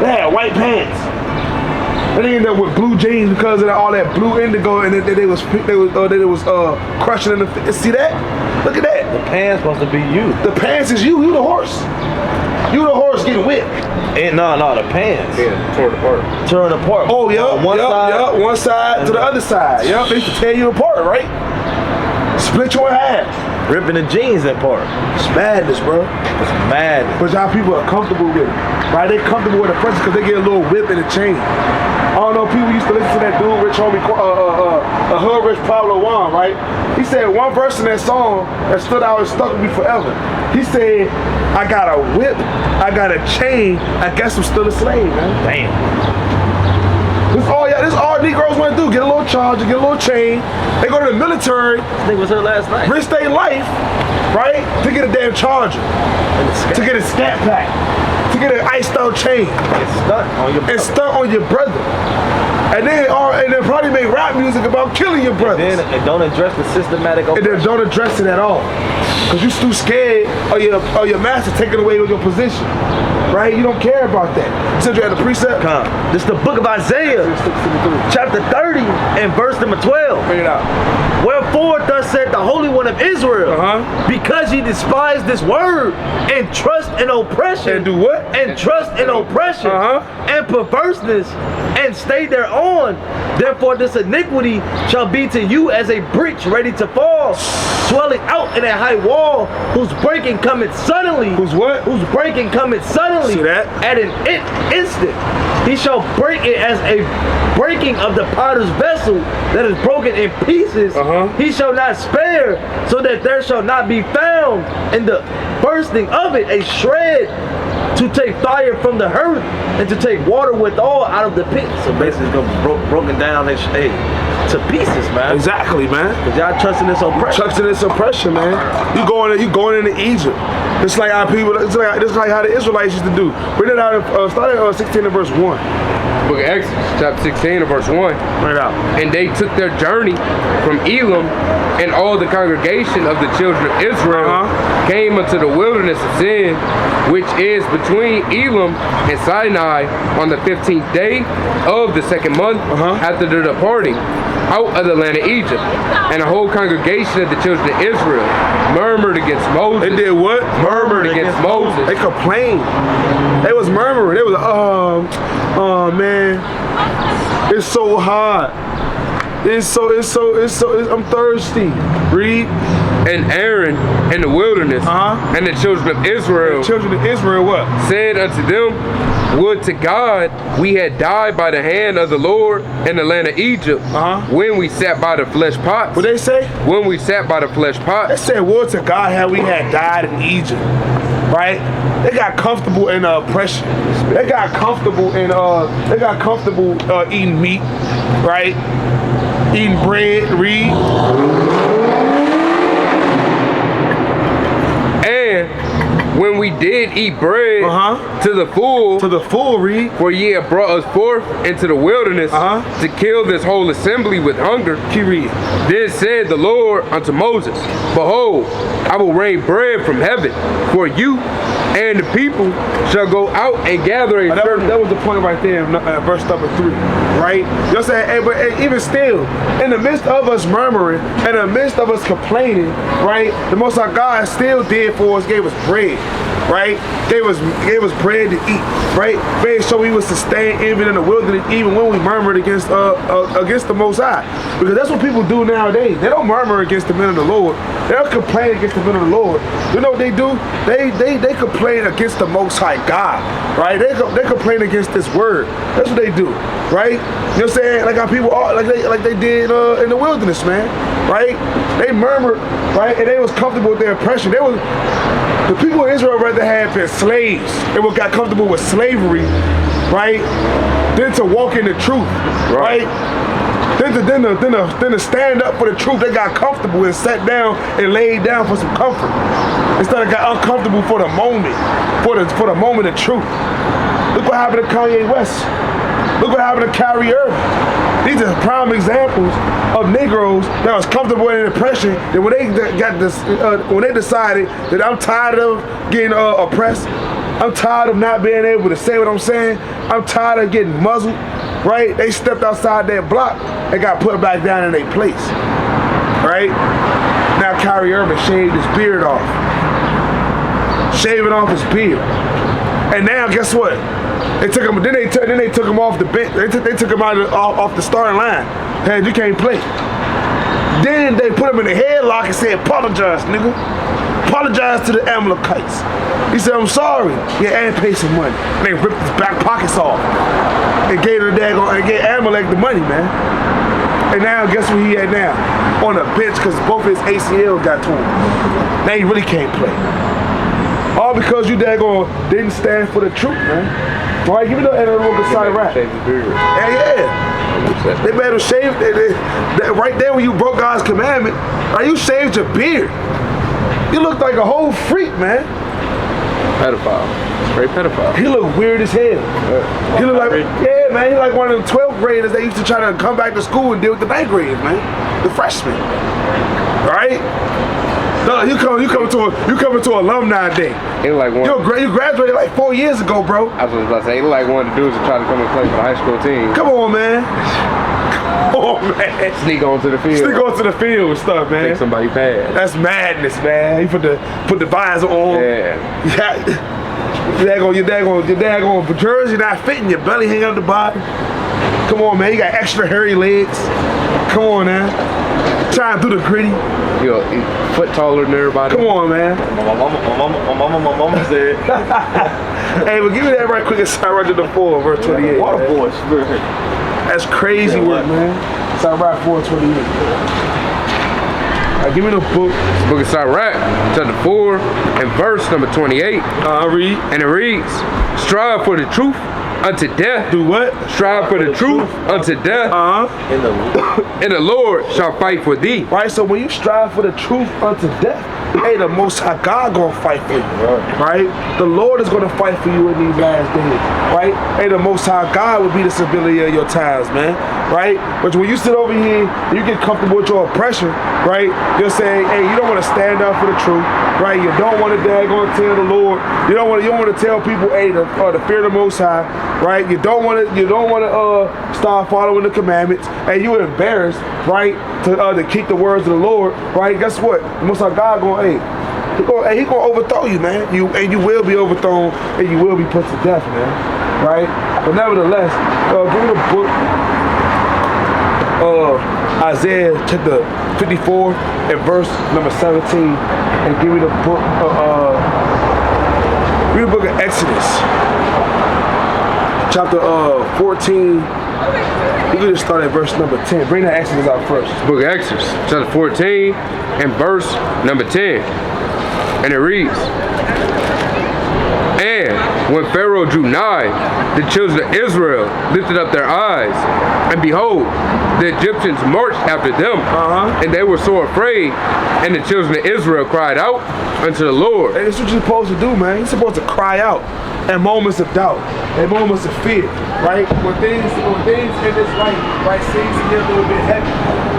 They had white pants. And they ended up with blue jeans because of all that blue indigo, and they was crushing in the. See that? Look at that. The pants supposed to be you. The pants is you. You the horse. You the horse getting whipped. And no, the pants. Yeah, torn apart. Turn apart. Oh, yeah. One side to the other side. Yep, they used to tear you apart, right? Split you in half. Ripping the jeans apart. It's madness, bro. It's madness. But y'all people are comfortable with it, right? They comfortable with the pressure because they get a little whip in the chain. I don't know, people used to listen to that dude, Rich Homie, Hood Rich Pablo Juan, right? He said one verse in that song that stood out and stuck with me forever. He said, I got a whip, I got a chain, I guess I'm still a slave, man. Damn. This all Negroes want to do, get a little charger, get a little chain. They go to the military, This nigga was here last night. risk their life, right? To get a damn charger, to get a scat pack, to get an iced out chain. It's stuck on your And stunt on your brother. And then probably make rap music about killing your brothers. And don't address the systematic And then oppression. don't address it at all. Because you're too scared of your master taking away your position. Right? You don't care about that. You said you had a precept? This is the book of Isaiah, chapter 30 and verse number 12. Figure it out. Wherefore thus said the Holy One of Israel, because ye despise this word and trust in oppression. And do what? And trust in oppression and perverseness and stay thereon. Therefore this iniquity shall be to you as a breach ready to fall, swelling out in a high wall, whose breaking cometh suddenly. Whose what? Whose breaking cometh suddenly. See that? At an instant. He shall break it as a breaking of the potter's vessel that is broken in pieces. He shall not spare, so that there shall not be found in the bursting of it a shred to take fire from the hearth and to take water withal out of the pit. So basically it's gonna be broken down to pieces, man. Exactly, man. Cause y'all trusting this oppression. Trusting this oppression, man. You going into Egypt. It's like how how the Israelites used to do. Read it out of start at 16 and verse 1. Book of Exodus, chapter 16 and verse 1. Right out. And they took their journey from Elam, and all the congregation of the children of Israel came unto the wilderness of Sin, which is between Elam and Sinai, on the 15th day of the second month after their departing. out of the land of Egypt. And the whole congregation of the children of Israel murmured against Moses. They did what? Murmured against Moses. They complained. They was murmuring. They was like, oh man, it's so hot. I'm thirsty. Read. And Aaron in the wilderness and the children of Israel. The children of Israel what? Said unto them, would to God we had died by the hand of the Lord in the land of Egypt when we sat by the flesh pots. What they say? When we sat by the flesh pots. They said, would to God how we had died in Egypt. Right? They got comfortable in oppression. They got comfortable in eating meat, right? Eating bread, read. And when we did eat bread to the full, read. For ye have brought us forth into the wilderness to kill this whole assembly with hunger. Keep reading. Then said the Lord unto Moses, behold, I will rain bread from heaven for you, and the people shall go out and gather a certain... That was the point right there in verse number 3, right? You're saying, hey, but even still, in the midst of us murmuring, in the midst of us complaining, right, the Most High God still did for us, gave us bread, right? Gave us bread to eat, right? Made sure we would sustain even in the wilderness, even when we murmured against the Most High. Because that's what people do nowadays. They don't murmur against the men of the Lord. They don't complain against the men of the Lord. You know what they do? They complain against the Most High God, right? They complain against this word. That's what they do, right? You know what I'm saying? Like how people are, like they did in the wilderness, man, right? They murmured, right? And they was comfortable with their oppression. The people of Israel rather have been slaves. They got comfortable with slavery, right? Than to walk in the truth, right? Then to stand up for the truth, they got comfortable and sat down and laid down for some comfort. Instead of got uncomfortable for the moment, for the moment of truth. Look what happened to Kanye West. Look what happened to Kyrie Irving. These are prime examples of Negroes that was comfortable in oppression. That when they decided that I'm tired of getting oppressed, I'm tired of not being able to say what I'm saying, I'm tired of getting muzzled, right? They stepped outside their block and got put back down in their place, right? Now Kyrie Irving shaved his beard off, shaving off his beard, and now guess what? They took him. Then they took him off the bench. They took him off the starting line. Hey, you can't play. Then they put him in the headlock and said, "Apologize, nigga. Apologize to the Amalekites." He said, "I'm sorry." Yeah, and pay some money. And they ripped his back pockets off and gave Amalek the money, man. And now guess what he had now? On a bench because both his ACL got torn. Now he really can't play. All because you didn't stand for the truth, man. Right? Give me the little beside rap. Yeah. They made him shave. Right there when you broke God's commandment, right, you shaved your beard. You looked like a whole freak, man. Pedophile. Straight pedophile. He looked weird as hell. He looked like, yeah, man, he like one of them 12th graders that used to try to come back to school and deal with the 9th graders, man. The freshmen. Right? No, you coming to alumni day. He like one. You graduated like 4 years ago, bro. I was about to say, he like one of the dudes that try to come and play for the high school team. Come on, man. Come on, man. Sneak onto the field. Sneak onto the field and stuff, man. Take somebody bad. That's madness, man. You put the visor on. Yeah. Your daggone jersey not fitting. Your belly hanging out the bottom. Come on, man. You got extra hairy legs. Come on, man. Trying to do the gritty. You're a foot taller than everybody. Come on, man. My mama said. Hey, but give me that right quick and sign right to the 4, verse 28. Water boys. That's crazy work, man. Sign right 4:28. Give me the book. The book of Sirach, chapter 4, and verse number 28. Read. And it reads, strive for the truth unto death. Do what? Strive for the truth unto death. And the Lord shall fight for thee. Right, so when you strive for the truth unto death, hey, the Most High God gonna fight for you, right? The Lord is gonna fight for you in these last days, right? Hey, the Most High God will be the stability of your times, man. right? But when you sit over here and you get comfortable with your oppression, right? You're saying, hey, you don't want to stand up for the truth, right? You don't want to daggone tell the Lord. You don't want to tell people, hey, the fear of the Most High, right? You don't want to start following the commandments, and you're embarrassed, right? To keep the words of the Lord, right? Guess what? The Most High God going, He gonna overthrow you, man. You will be overthrown, and you will be put to death, man. Right? But nevertheless, give me the book Isaiah chapter 54 and verse number 17, and give me the book of Exodus chapter 14. You can just start at verse number 10. Bring the Exodus out first. Book of Exodus chapter 14 and verse number 10. And it reads, and when Pharaoh drew nigh, the children of Israel lifted up their eyes, and behold, the Egyptians marched after them, and they were so afraid, and the children of Israel cried out unto the Lord. And that's what you're supposed to do, man. You're supposed to cry out in moments of doubt, in moments of fear, right? When things in this life, right, seems to get a little bit heavy,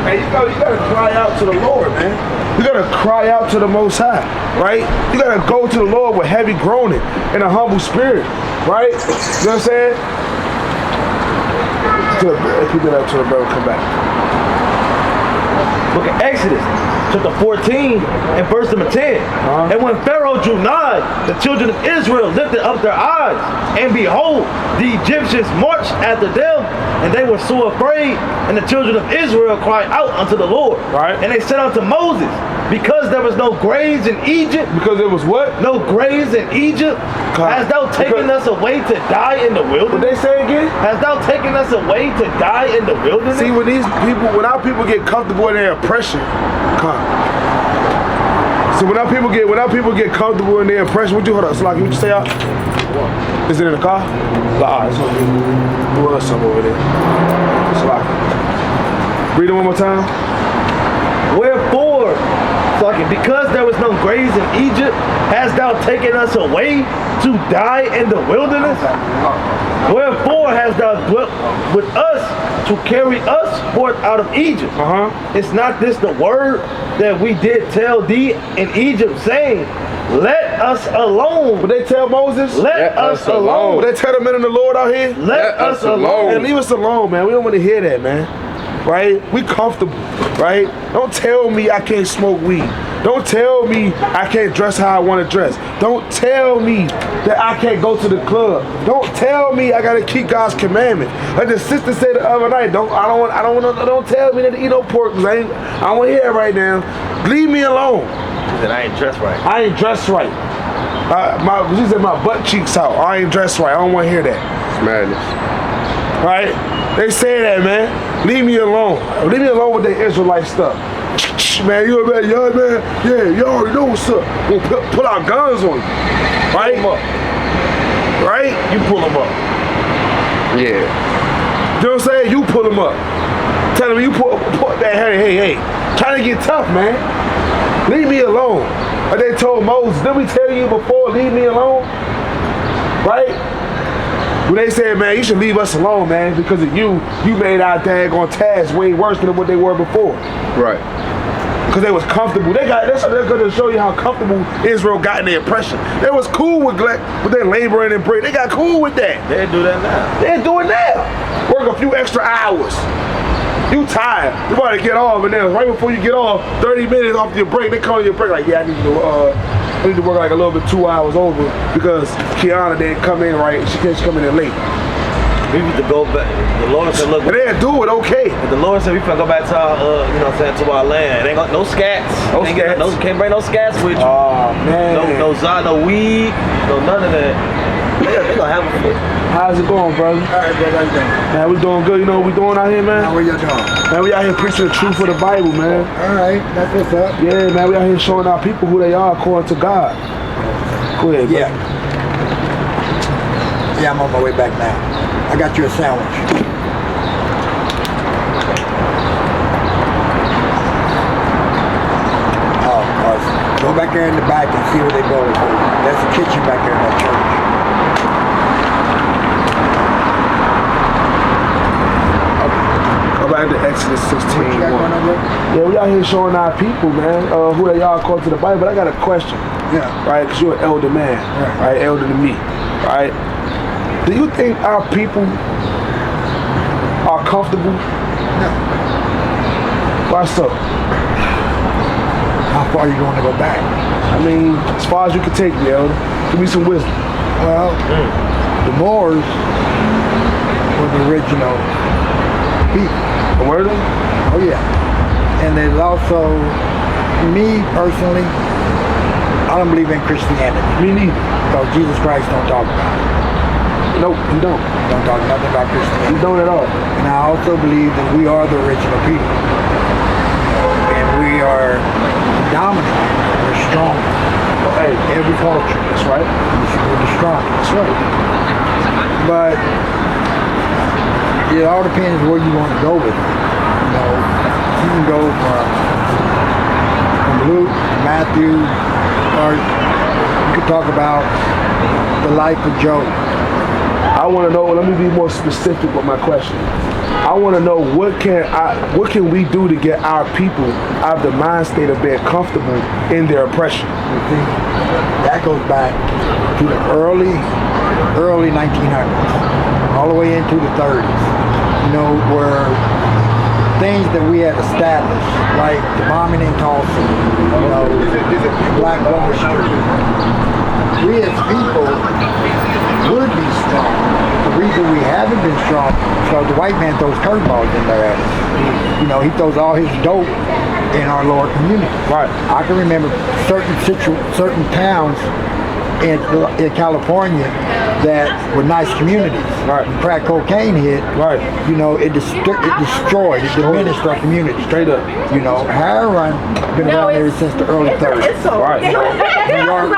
and you gotta cry out to the Lord, man. You gotta cry out to the Most High, right? You gotta go to the Lord with heavy groaning and a humble spirit, right? You know what I'm saying? Keep it up till the brother come back. Book of Exodus, chapter 14 and verse number 10. And when Pharaoh drew nigh, the children of Israel lifted up their eyes, and behold, the Egyptians marched after them, and they were so afraid, and the children of Israel cried out unto the Lord. Right. And they said unto Moses, because there was no graves in Egypt. Because there was what? No graves in Egypt. Hast thou taken us away to die in the wilderness? What they say again? Hast thou taken us away to die in the wilderness? See, when our people get comfortable in their oppression, so when our people get comfortable in their oppression, what you say out? Is it in the car? It's on you. There was some over there. Read it one more time. Wherefore, because there was no graves in Egypt, hast thou taken us away to die in the wilderness? Wherefore hast thou dwelt with us to carry us forth out of Egypt? Is not this the word that we did tell thee in Egypt, saying, let us alone? Would they tell Moses? Let us alone. Would they tell the men of the Lord out here? Let us alone. And leave us alone, man. We don't want to hear that, man. Right? We comfortable, right? Don't tell me I can't smoke weed. Don't tell me I can't dress how I want to dress. Don't tell me that I can't go to the club. Don't tell me I gotta keep God's commandments. Like the sister said the other night, don't tell me that to eat no pork, because I don't want to hear it right now. Leave me alone. She said I ain't dressed right. I ain't dressed right. She said my butt cheeks out. I ain't dressed right. I don't want to hear that. It's madness. Right? They say that, man. Leave me alone. Leave me alone with the Israelite stuff. Man, you man, yeah, you already know what's up. We'll pull our guns on you. Right? Pull 'em up. Right? You pull them up. Yeah. You know what I'm saying? You pull them up. Tell them you pull that, hey. Trying to get tough, man. Leave me alone. Like they told Moses, didn't we tell you before, leave me alone? Right? When they said, man, you should leave us alone, man, because of you made our daggone tasks way worse than what they were before. Right. Because they was comfortable. They're going to show you how comfortable Israel got in their oppression. They was cool with their laboring and bread. They got cool with that. They do that now. They're doing that. Work a few extra hours. You tired. You about to get off, and then right before you get off, 30 minutes off your break, they call you a break like, yeah, I need to work like a little bit 2 hours over because Kiana didn't come in right. She coming in late. We need to go back. The Lord said, look. And they'll do it, okay. The Lord said we finna go back to our, to our land. Ain't got no scats. Can't bring no scats with you. Oh, man. No weed, no none of that. They gonna have a fit. How's it going, brother? All right, brother, how you doing? Man, we doing good. You know what we doing out here, man? How are y'all doing? Man, we out here preaching the truth of the Bible, man. All right, that's what's up. Yeah, man, we out here showing our people who they are according to God. Go ahead, Yeah. Yeah, I'm on my way back now. I got you a sandwich. Go back there in the back and see what they brought it for. That's the kitchen back there in that church. start at the Exodus 16. You got going on, bro? Yeah, we out here showing our people, man, who they are according to the Bible. But I got a question, Yeah. right? Because you're an elder man, right? Elder than me, right? Do you think our people are comfortable? No. Why so? How far you going to go back? I mean, as far as you can take me, elder. Give me some wisdom. Well, the Moors were the original people. A word of? Oh yeah. And there's also, me personally, I don't believe in Christianity. Me neither. Because Jesus Christ don't talk about it. Nope, he don't. Don't talk nothing about He Christianity. don't at all. And I also believe that we are the original people. And we are dominant. We're strong. Hey, Every culture. that's right. We're the strongest. That's right. But it all depends where you want to go with it. You know, you can go from Luke, Matthew, or you could talk about the life of Job. I want to know. Let me be more specific with my question. I want to know what can we do to get our people out of the mind state of being comfortable in their oppression? You see, that goes back to the early 1900s, all the way into the 30s. You know, where things that we had established, like the bombing in Tulsa, you know, Black Wall Street. We as people would be strong. The reason we haven't been strong is because the white man throws curveballs in there at us. You know, he throws all his dope in our lower community. Right. I can remember certain towns in California that were nice communities. Right. When crack cocaine hit, Right. you know, it destroyed, it diminished our community. Straight up. You know, heroin been around there since the early 30s. Right. New York,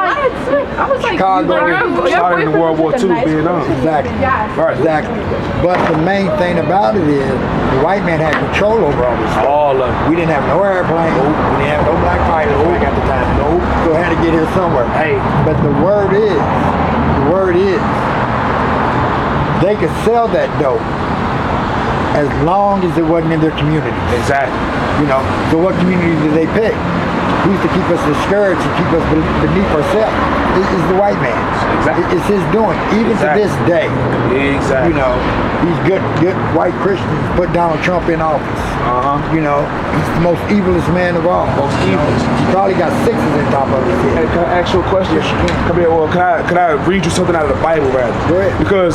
Chicago, Starting in World War II being on. exactly. Right. Exactly. But the main thing about it is the white man had control over all this stuff. All of it. We didn't have no airplane. We didn't have no black pilots back at the time. Nope. So we had to get here somewhere. Hey. But the word is, they could sell that dope as long as it wasn't in their community. Exactly. You know, so what community did they pick? Who's to keep us discouraged and keep us beneath ourselves? It's the white man. Exactly. It's his doing, even to this day. Exactly. You know, these good white Christians put Donald Trump in office. You know, he's the most evilest man of all. Most evilest. He probably got sixes on top of his Hey, head. can I ask you a question? Yes, you can. Come here. Well, can I read you something out of the Bible, rather? Go ahead. Because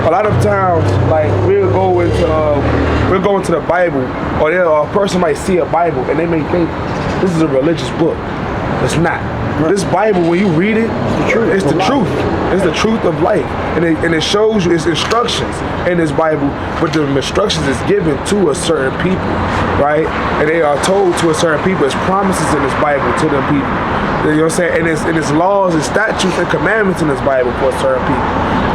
a lot of times, like we'll go into the Bible, or a person might see a Bible and they may think this is a religious book. It's not. This Bible, when you read it, it's the truth. It's the truth of life, and it shows you its instructions in this Bible. But the instructions is given to a certain people, right? And they are told to a certain people. It's promises in this Bible to them people. You know what I'm saying? And it's laws and statutes and commandments in this Bible for certain people.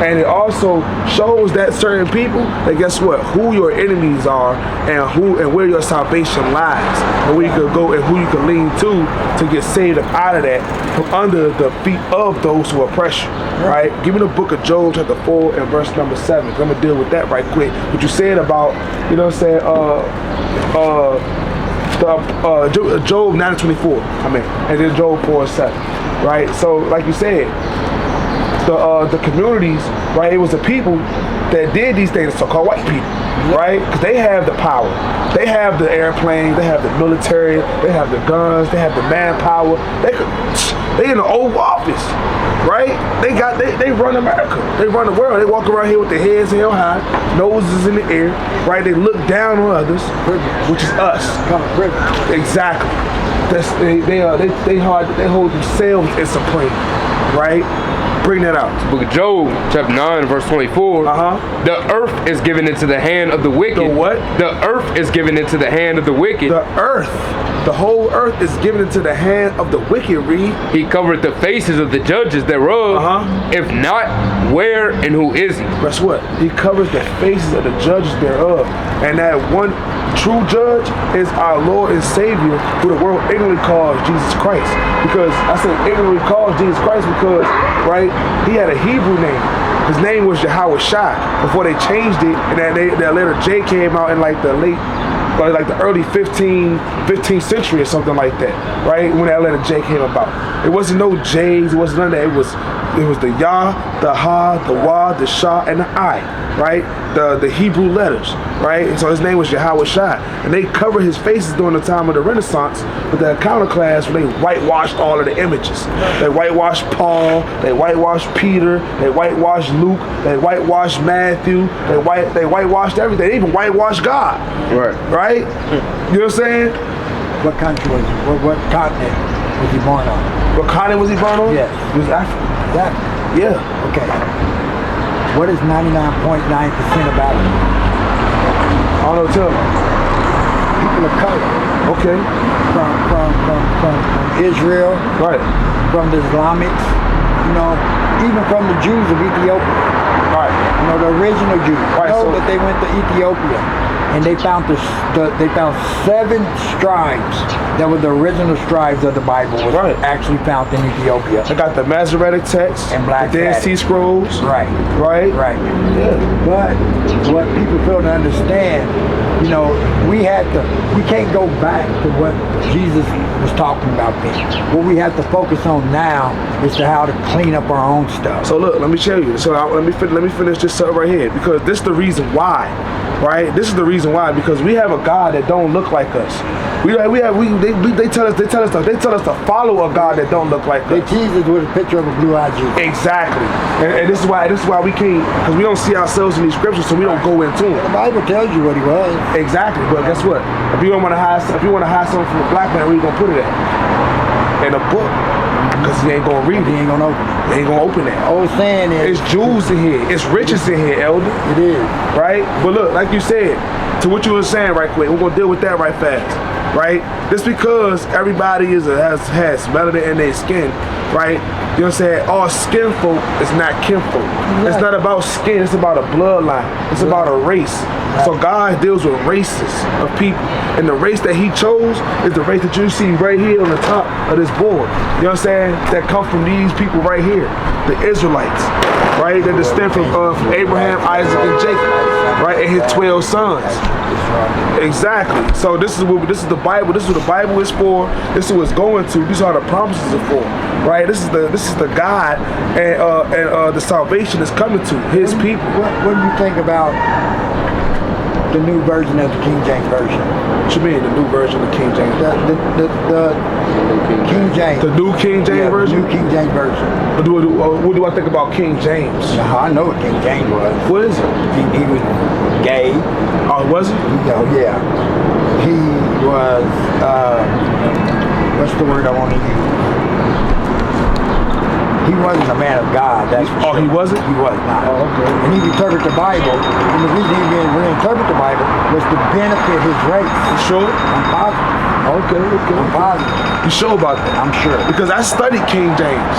And it also shows that certain people, that guess what, who your enemies are and where your salvation lies, and where you can go and who you can lean to get saved up out of that, from under the feet of those who oppress you. Right? Give me the book of Job chapter 4 and verse number 7. I'm gonna deal with that right quick. What you said about, you know what I'm saying, Job 9:24. And then Job 4:7. Right? So like you said, the communities, right? It was the people that did these things, so-called white people, right? Because they have the power, they have the airplanes, they have the military, they have the guns, they have the manpower. They in the Oval Office, right? They run America, they run the world. They walk around here with their heads held high, noses in the air, right? They look down on others, which is us. Exactly. They hold themselves as supreme, right? Bring that out. Book of Job, chapter 9, verse 24. The earth is given into the hand of the wicked. The what? The earth is given into the hand of the wicked. The earth. The whole earth is given into the hand of the wicked, read. He covered the faces of the judges thereof. If not, where and who is he? Guess what? He covers the faces of the judges thereof. And that one true judge is our Lord and Savior, who the world ignorantly calls Jesus Christ. Because I said ignorantly calls Jesus Christ because, right, he had a Hebrew name. His name was Yahweh Shai before they changed it, and then that letter J came out in like the early 15th century or something like that, right? When that letter J came about, it wasn't no J's, it wasn't none of that. It was the Yah, the Ha, the Wa, the Shah, and the I, right? The Hebrew letters, right? And so his name was Yahweh Shai, and they covered his faces during the time of the Renaissance with the iconoclasts when they whitewashed all of the images. They whitewashed Paul, they whitewashed Peter, they whitewashed Luke, they whitewashed Matthew, they whitewashed everything. They even whitewashed God. Right? You know what I'm saying? What country was he? What continent was he born on? What continent was he born on? Yes. He was African. Exactly. Yeah. Okay. What is 99.9% about it? I don't know, tell me. People of color. Okay. From Israel. Right. From the Islamics. You know, even from the Jews of Ethiopia. Right. You know, the original Jews. Right. You know that they went to Ethiopia. And they found 7 scribes that were the original scribes of the Bible was actually found in Ethiopia. They got the Masoretic text and Black the Dead Sea Scrolls. Right. Yeah. But what people fail to understand, you know, we can't go back to what Jesus was talking about then. What we have to focus on now is to how to clean up our own stuff. So look, let me show you. So let me finish this up right here, because this is the reason why. Right, this is the reason why, because we have a God that don't look like us. They tell us to follow a God that don't look like us. They tease us with a picture of a blue-eyed Jesus. Exactly, and this is why we can't, because we don't see ourselves in these scriptures, so we don't go into them. The Bible tells you what he was. Exactly, but guess what? If you want to hide something from a black man, where you gonna put it at? In a book. Because he ain't gonna read it. He ain't gonna open it. He ain't gonna open that. Old saying is, it's Jews in here. It's riches in here, Elder. It is. Right? But look, like you said, to what you were saying right quick, we're gonna deal with that right fast. Right? Just because everybody has melanin in their skin, right? You know what I'm saying? All skin folk is not kinfolk. Right. It's not about skin, it's about a bloodline. It's about a race. Right. So God deals with races of people. And the race that he chose is the race that you see right here on the top of this board. You know what I'm saying? That come from these people right here. The Israelites. Right? That descend from Abraham, Isaac, and Jacob. Right? And his 12 sons. Exactly. So this is the Bible. This is what the Bible is for. This is what it's going to. These are the promises are for. Right? This is the God and the salvation is coming to his people. What do you think about the new version of the King James Version? What you mean, the new version of King James? The King James. The new King James Version? The new King James Version. What do I think about King James? I know what King James was. What is it? He was gay. Oh, was he? Yeah. He was, what's the word I want to use? He wasn't a man of God, that's for sure. He wasn't? He was not. Oh, okay. And he interpreted the Bible, and the reason he began to reinterpret the Bible was to benefit his race. You sure? I'm positive. Okay. I'm positive. You sure about that? I'm sure. Because I studied King James.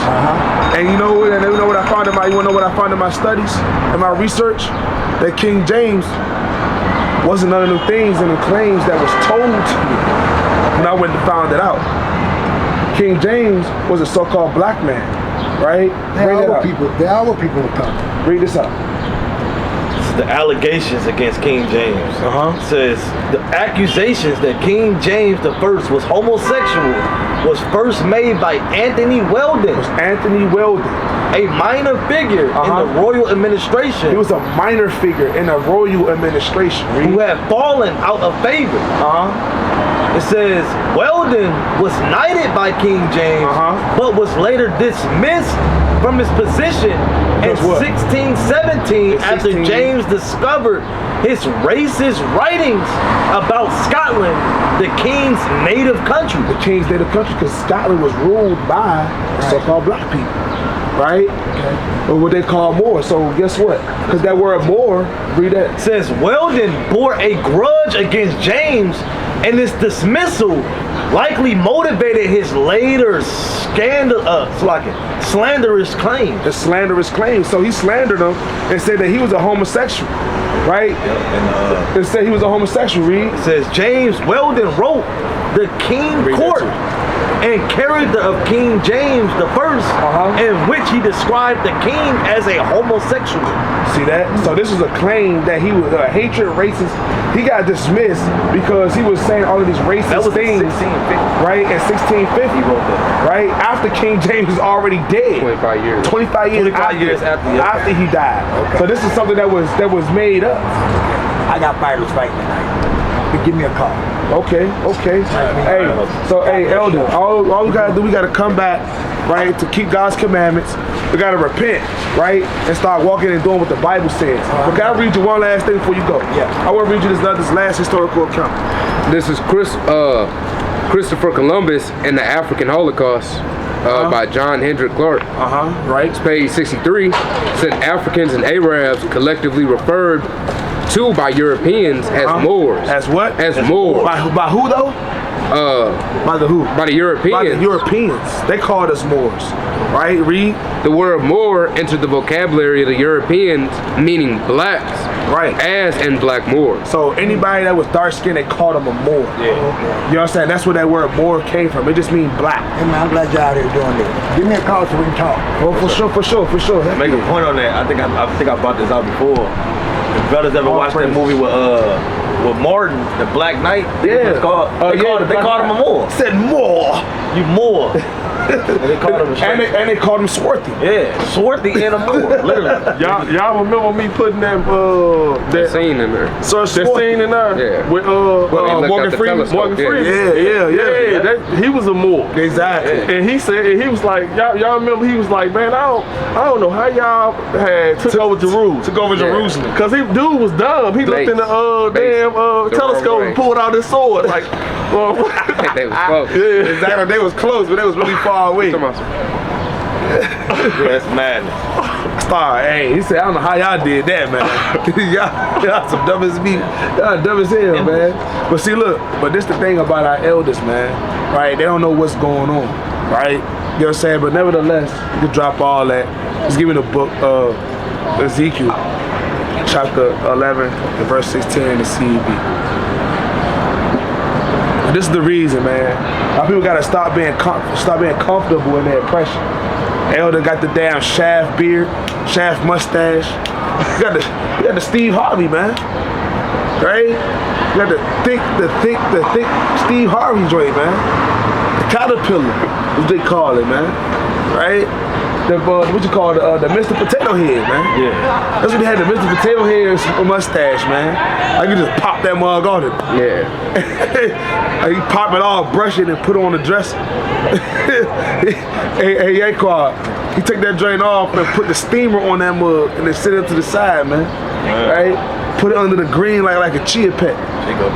And you know what I found in my studies, in my research? That King James wasn't none of them things and the claims that was told to me when I went and found it out. King James was a so-called black man. Right? There are people of color. Read this up. This is the allegations against King James. It says the accusations that King James I was homosexual was first made by Anthony Weldon. A minor figure in the royal administration. He was a minor figure in the royal administration. Who had fallen out of favor. It says Weldon was knighted by King James, but was later dismissed from his position in 1617 after James discovered his racist writings about Scotland, the king's native country. The king's native country, because Scotland was ruled by so-called black people. Right? Or what they call Moor. So guess what? Because that word Moor, read that. It says Weldon bore a grudge against James, and this dismissal likely motivated his later slanderous claims. The slanderous claims. So he slandered him and said that he was a homosexual. Right? It said he was a homosexual, read. It says James Weldon wrote the king court and character of King James the First, in which he described the king as a homosexual. See that? So this was a claim that he was a hatred racist. He got dismissed because he was saying all of these racist things. 1650. Right? In 1650, right? After King James was already dead. 25 years. 25 years after he died. Okay. So this is something that was made up. I got fighters fighting tonight. But give me a call. Okay. Hey, so hey, Elder, all we gotta do, we gotta come back, right, to keep God's commandments. We gotta repent, right, and start walking and doing what the Bible says. But can I read you one last thing before you go? Yeah. I want to read you this last historical account. This is Christopher Columbus and the African Holocaust by John Hendrik Clark. Right. It's page 63. Said Africans and Arabs collectively referred to by Europeans as Moors. As what? As Moors. By who though? By the who? By the Europeans. By the Europeans. They called us Moors. Right? Read. The word Moor entered the vocabulary of the Europeans, meaning blacks. Right. As in black Moors. So anybody that was dark skinned, they called them a Moor. Yeah. You understand? That's where that word Moor came from. It just means black. Hey man, I'm glad you're out here doing this. Give me a call so we can talk. Oh, for sure. Make a point on that. I think I brought this out before. If brothers ever watched that movie with Martin, the Black Knight? Yeah. They called him a Moor. Said Moor. You Moor. They called him and they called him Swarthy. Yeah, Swarthy and a Moor, literally. Y'all remember me putting that scene in there. That scene in there? Yeah. With Morgan Freeman. Yeah. He was a Moor. Exactly. Yeah. And he said, he was like, y'all remember, he was like, man, I don't know how y'all had took over Jerusalem. Cause dude was dumb. He looked in the telescope and pulled out his sword. Like, they was close. Yeah. Exactly. They was close, but they was really far away. That's madness. Hey, he said, I don't know how y'all did that, man. y'all some dumb as me. Y'all dumb as hell, man. But see, look, but this the thing about our elders, man. Right? They don't know what's going on, right? You know what I'm saying? But nevertheless, you can drop all that. Just give me the book of Ezekiel, chapter 11, and verse 16 in the CEB. This is the reason, man. Our people gotta stop being comfortable in their oppression. Elder got the damn shaft beard, shaft mustache. You got the Steve Harvey, man. Right? You got the thick Steve Harvey joint, man. The caterpillar, what they call it, man. Right? What you call the Mr. Potato Head, man. Yeah. That's what they had, the Mr. Potato Head mustache, man. I could just pop that mug on it. Yeah. He pop it off, brush it, and put it on the dresser. hey, Yaquad, he took that drain off and put the steamer on that mug and then sit it to the side, man. Right? Put it under the green like a chia pet.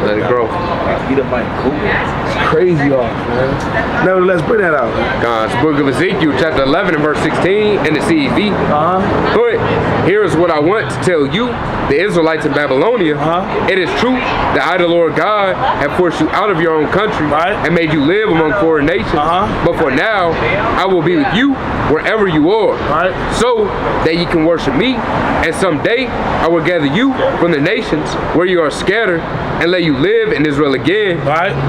Let it grow. Eat up my cool. It's crazy off, man. Nevertheless, bring that out. God's book of Ezekiel, chapter 11 and verse 16 in the CEV. But here's what I want to tell you, the Israelites in Babylonia. It is true that I, the Lord God, have forced you out of your own country and made you live among foreign nations. But for now, I will be with you wherever you are, so that you can worship me. And someday I will gather you from the nations where you are scattered and let you live in Israel again.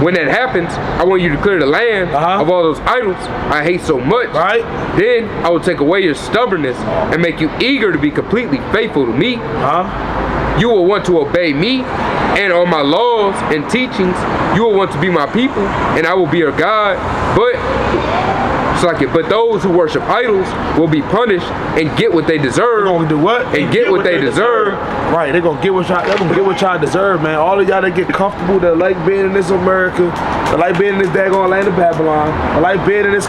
When that happens, I want you to clear the land of all those idols I hate so much. Then I will take away your stubbornness and make you eager to be completely faithful to me. You will want to obey me and all my laws and teachings. You will want to be my people, and I will be your God. But those who worship idols will be punished and get what they deserve. They're gonna do what? And get what they deserve. Right, they're gonna get what y'all deserve, man. All of y'all that get comfortable, that like being in this America, that like being in this daggone land of Babylon, that like being in this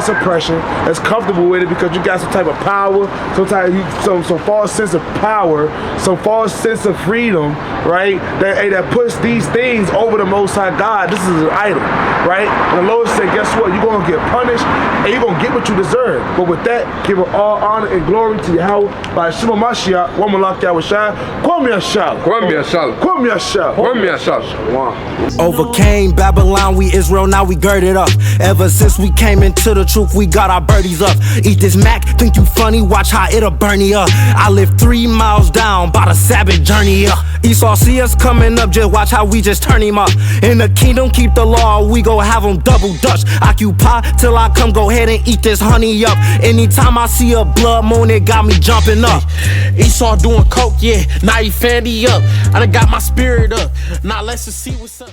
oppression, that's comfortable with it because you got some type of power, some false sense of power, some false sense of freedom, right? That puts these things over the Most High God. This is an idol, right? And the Lord said, guess what? You're gonna get punished and you're going to get what you deserve. But with that, give all honor and glory to Yahweh by Shema Mashiach, one Malak Yahweh Shai. Kwame Ashala. Kwame Ashala. Kwame Ashala. Kwame Ashala. Overcame Babylon, we Israel, now we girded up. Ever since we came into the truth, we got our birdies up. Eat this Mac, think you funny, watch how it'll burn you up. I live 3 miles down, by the Sabbath journey up. Esau see us coming up, just watch how we just turn him up. In the kingdom, keep the law, we go have them double dutch. Occupy till I come, go ahead and eat this honey up. Anytime I see a blood moon, it got me jumping up. Esau doing coke, yeah, now he fandy up. I done got my spirit up, now let's just see what's up.